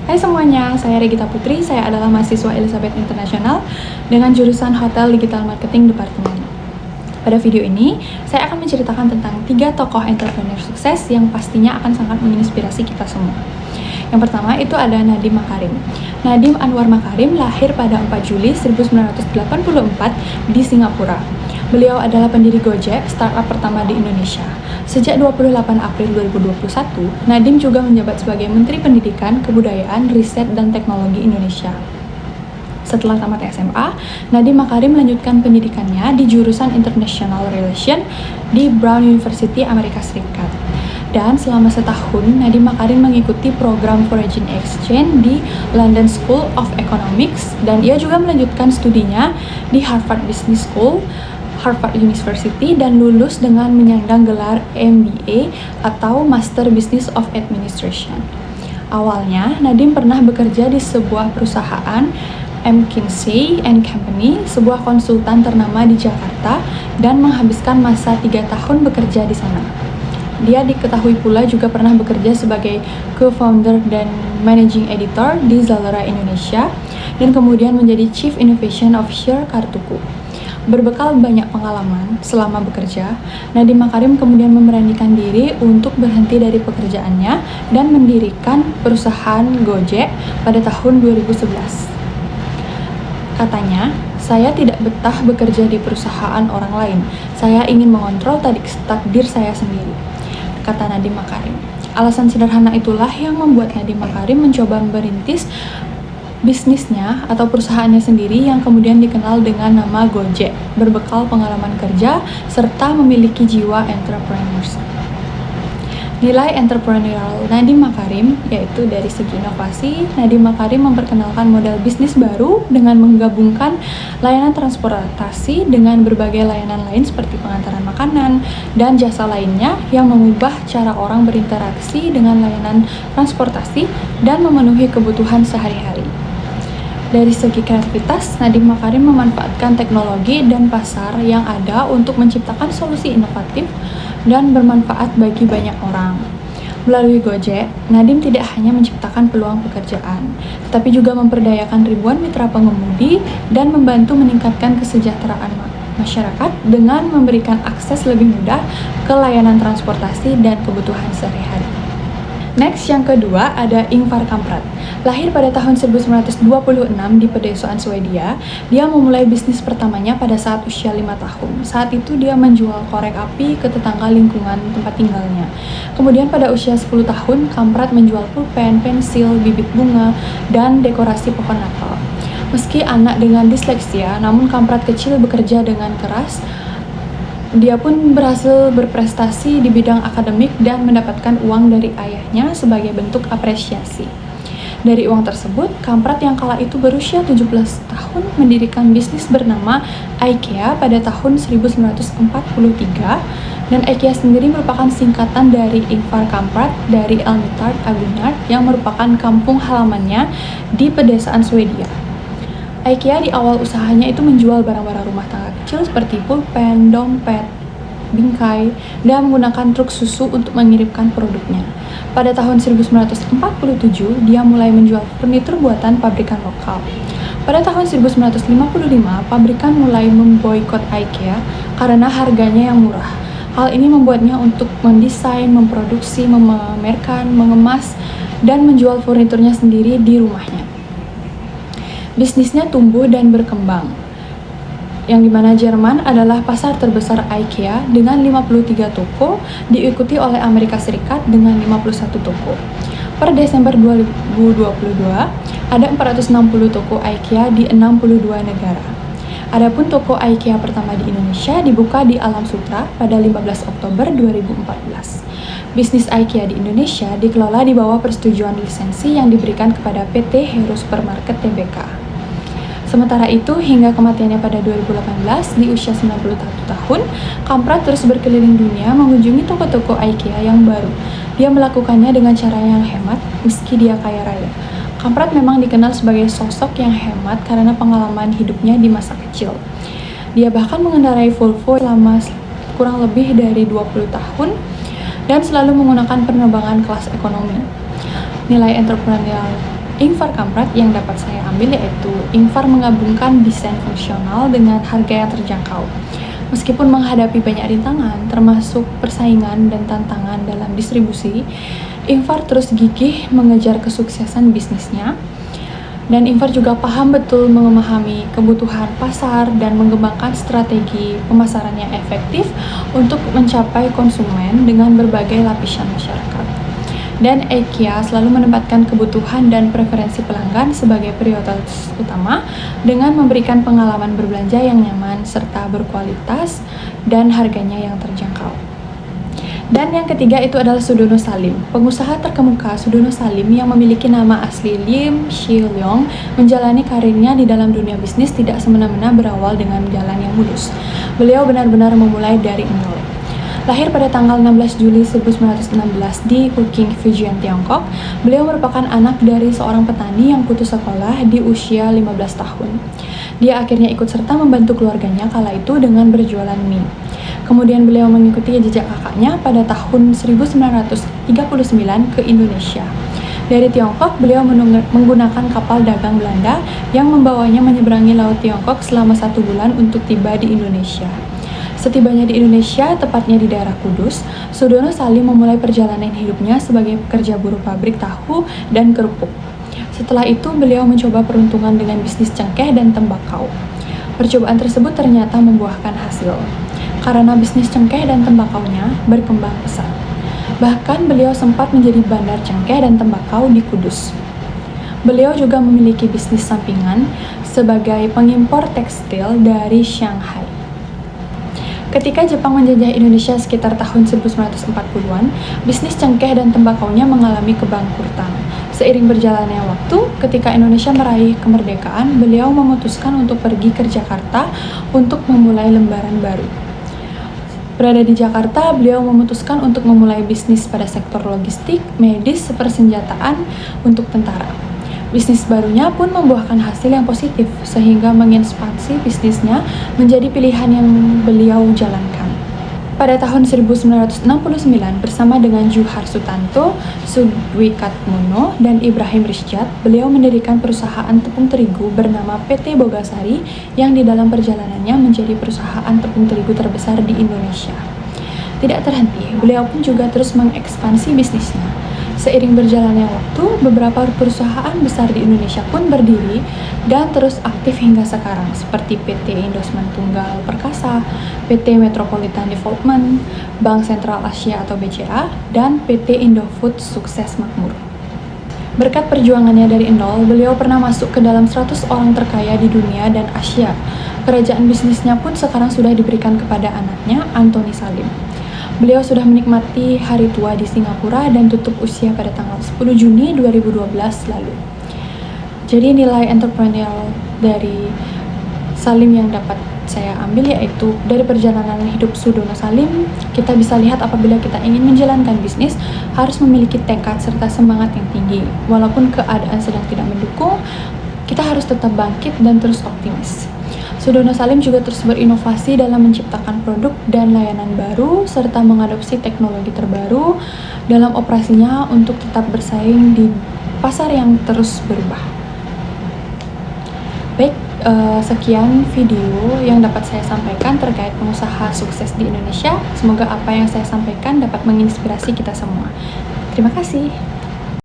Hai semuanya, saya Regita Putri, saya adalah mahasiswa Elizabeth International dengan jurusan Hotel Digital Marketing Departemen. Pada video ini, saya akan menceritakan tentang 3 tokoh entrepreneur sukses yang pastinya akan sangat menginspirasi kita semua. Yang pertama itu ada Nadiem Makarim. Nadiem Anwar Makarim lahir pada 4 Juli 1984 di Singapura. Beliau adalah pendiri Gojek, startup pertama di Indonesia. Sejak 28 April 2021, Nadiem juga menjabat sebagai Menteri Pendidikan, Kebudayaan, Riset, dan Teknologi Indonesia. Setelah tamat SMA, Nadiem Makarim melanjutkan pendidikannya di jurusan International Relations di Brown University, Amerika Serikat. Dan selama setahun, Nadiem Makarim mengikuti program Foreign Exchange di London School of Economics, dan ia juga melanjutkan studinya di Harvard Business School, Harvard University, dan lulus dengan menyandang gelar MBA atau Master Business of Administration. Awalnya, Nadiem pernah bekerja di sebuah perusahaan McKinsey & Company, sebuah konsultan ternama di Jakarta, dan menghabiskan masa 3 tahun bekerja di sana. Dia diketahui pula juga pernah bekerja sebagai co-founder dan managing editor di Zalora Indonesia, dan kemudian menjadi Chief Innovation Officer Kartuku. Berbekal banyak pengalaman selama bekerja, Nadiem Makarim kemudian memberanikan diri untuk berhenti dari pekerjaannya dan mendirikan perusahaan Gojek pada tahun 2011. Katanya, "Saya tidak betah bekerja di perusahaan orang lain. Saya ingin mengontrol takdir saya sendiri," kata Nadiem Makarim. Alasan sederhana itulah yang membuat Nadiem Makarim mencoba merintis bisnisnya atau perusahaannya sendiri yang kemudian dikenal dengan nama Gojek, berbekal pengalaman kerja serta memiliki jiwa entrepreneurs. Nilai entrepreneurial Nadiem Makarim yaitu dari segi inovasi, Nadiem Makarim memperkenalkan model bisnis baru dengan menggabungkan layanan transportasi dengan berbagai layanan lain seperti pengantaran makanan dan jasa lainnya yang mengubah cara orang berinteraksi dengan layanan transportasi dan memenuhi kebutuhan sehari-hari. Dari segi kreativitas, Nadiem Makarim memanfaatkan teknologi dan pasar yang ada untuk menciptakan solusi inovatif dan bermanfaat bagi banyak orang. Melalui Gojek, Nadiem tidak hanya menciptakan peluang pekerjaan, tetapi juga memperdayakan ribuan mitra pengemudi dan membantu meningkatkan kesejahteraan masyarakat dengan memberikan akses lebih mudah ke layanan transportasi dan kebutuhan sehari-hari. Next, yang kedua ada Ingvar Kamprad. Lahir pada tahun 1926 di pedesaan Swedia, dia memulai bisnis pertamanya pada saat usia 5 tahun. Saat itu dia menjual korek api ke tetangga lingkungan tempat tinggalnya. Kemudian pada usia 10 tahun, Kamprad menjual pulpen, pensil, bibit bunga, dan dekorasi pohon Natal. Meski anak dengan disleksia, namun Kamprad kecil bekerja dengan keras. Dia pun berhasil berprestasi di bidang akademik dan mendapatkan uang dari ayahnya sebagai bentuk apresiasi. Dari uang tersebut, Kamprad yang kala itu berusia 17 tahun mendirikan bisnis bernama IKEA pada tahun 1943, dan IKEA sendiri merupakan singkatan dari Ingvar Kamprad dari Älmhult Agunnaryd yang merupakan kampung halamannya di pedesaan Swedia. IKEA di awal usahanya itu menjual barang-barang rumah tangga kecil seperti pulpen, dompet, bingkai, dan menggunakan truk susu untuk mengirimkan produknya. Pada tahun 1947, dia mulai menjual furnitur buatan pabrikan lokal. Pada tahun 1955, pabrikan mulai memboikot IKEA karena harganya yang murah. Hal ini membuatnya untuk mendesain, memproduksi, memamerkan, mengemas, dan menjual furniturnya sendiri di rumahnya. Bisnisnya tumbuh dan berkembang, yang dimana Jerman adalah pasar terbesar IKEA dengan 53 toko, diikuti oleh Amerika Serikat dengan 51 toko. Per Desember 2022, ada 460 toko IKEA di 62 negara. Adapun toko IKEA pertama di Indonesia dibuka di Alam Sutera pada 15 Oktober 2014. Bisnis IKEA di Indonesia dikelola di bawah persetujuan lisensi yang diberikan kepada PT Hero Supermarket Tbk. Sementara itu, hingga kematiannya pada 2018 di usia 91 tahun, Kamprad terus berkeliling dunia mengunjungi toko-toko IKEA yang baru. Dia melakukannya dengan cara yang hemat, meski dia kaya raya. Kamprad memang dikenal sebagai sosok yang hemat karena pengalaman hidupnya di masa kecil. Dia bahkan mengendarai Volvo selama kurang lebih dari 20 tahun dan selalu menggunakan penerbangan kelas ekonomi. Nilai entrepreneurial Infar kampret yang dapat saya ambil yaitu Infar menggabungkan desain fungsional dengan harga yang terjangkau. Meskipun menghadapi banyak rintangan, termasuk persaingan dan tantangan dalam distribusi, Infar terus gigih mengejar kesuksesan bisnisnya. Dan Infar juga paham betul memahami kebutuhan pasar dan mengembangkan strategi pemasaran yang efektif untuk mencapai konsumen dengan berbagai lapisan masyarakat. Dan IKEA selalu menempatkan kebutuhan dan preferensi pelanggan sebagai prioritas utama dengan memberikan pengalaman berbelanja yang nyaman serta berkualitas dan harganya yang terjangkau. Dan yang ketiga itu adalah Sudono Salim. Pengusaha terkemuka Sudono Salim yang memiliki nama asli Lim Shi Leong menjalani karirnya di dalam dunia bisnis tidak semena-mena berawal dengan jalan yang mulus. Beliau benar-benar memulai dari nol. Lahir pada tanggal 16 Juli 1916 di Peking, Fujian, Tiongkok, beliau merupakan anak dari seorang petani yang putus sekolah di usia 15 tahun. Dia akhirnya ikut serta membantu keluarganya kala itu dengan berjualan mie. Kemudian beliau mengikuti jejak kakaknya pada tahun 1939 ke Indonesia. Dari Tiongkok, beliau menggunakan kapal dagang Belanda yang membawanya menyeberangi Laut Tiongkok selama 1 bulan untuk tiba di Indonesia. Setibanya di Indonesia, tepatnya di daerah Kudus, Sudono Salim memulai perjalanan hidupnya sebagai pekerja buruh pabrik tahu dan kerupuk. Setelah itu, beliau mencoba peruntungan dengan bisnis cengkeh dan tembakau. Percobaan tersebut ternyata membuahkan hasil, karena bisnis cengkeh dan tembakaunya berkembang pesat. Bahkan beliau sempat menjadi bandar cengkeh dan tembakau di Kudus. Beliau juga memiliki bisnis sampingan sebagai pengimpor tekstil dari Shanghai. Ketika Jepang menjajah Indonesia sekitar tahun 1940-an, bisnis cengkeh dan tembakaunya mengalami kebangkrutan. Seiring berjalannya waktu, ketika Indonesia meraih kemerdekaan, beliau memutuskan untuk pergi ke Jakarta untuk memulai lembaran baru. Berada di Jakarta, beliau memutuskan untuk memulai bisnis pada sektor logistik, medis, persenjataan untuk tentara. Bisnis barunya pun membuahkan hasil yang positif, sehingga mengekspansi bisnisnya menjadi pilihan yang beliau jalankan. Pada tahun 1969, bersama dengan Juhar Sutanto, Sudwikatmono, dan Ibrahim Rizjat, beliau mendirikan perusahaan tepung terigu bernama PT Bogasari yang di dalam perjalanannya menjadi perusahaan tepung terigu terbesar di Indonesia. Tidak terhenti, beliau pun juga terus mengekspansi bisnisnya. Seiring berjalannya waktu, beberapa perusahaan besar di Indonesia pun berdiri dan terus aktif hingga sekarang, seperti PT Indosmen Tunggal Perkasa, PT Metropolitan Development, Bank Sentral Asia atau BCA, dan PT Indofood Sukses Makmur. Berkat perjuangannya dari nol, beliau pernah masuk ke dalam 100 orang terkaya di dunia dan Asia. Kerajaan bisnisnya pun sekarang sudah diberikan kepada anaknya, Antoni Salim. Beliau sudah menikmati hari tua di Singapura dan tutup usia pada tanggal 10 Juni 2012 lalu. Jadi nilai entrepreneurial dari Salim yang dapat saya ambil yaitu dari perjalanan hidup Sudono Salim, kita bisa lihat apabila kita ingin menjalankan bisnis harus memiliki tekad serta semangat yang tinggi. Walaupun keadaan sedang tidak mendukung, kita harus tetap bangkit dan terus optimis. Sudono Salim juga terus berinovasi dalam menciptakan produk dan layanan baru serta mengadopsi teknologi terbaru dalam operasinya untuk tetap bersaing di pasar yang terus berubah. Baik, sekian video yang dapat saya sampaikan terkait pengusaha sukses di Indonesia. Semoga apa yang saya sampaikan dapat menginspirasi kita semua. Terima kasih.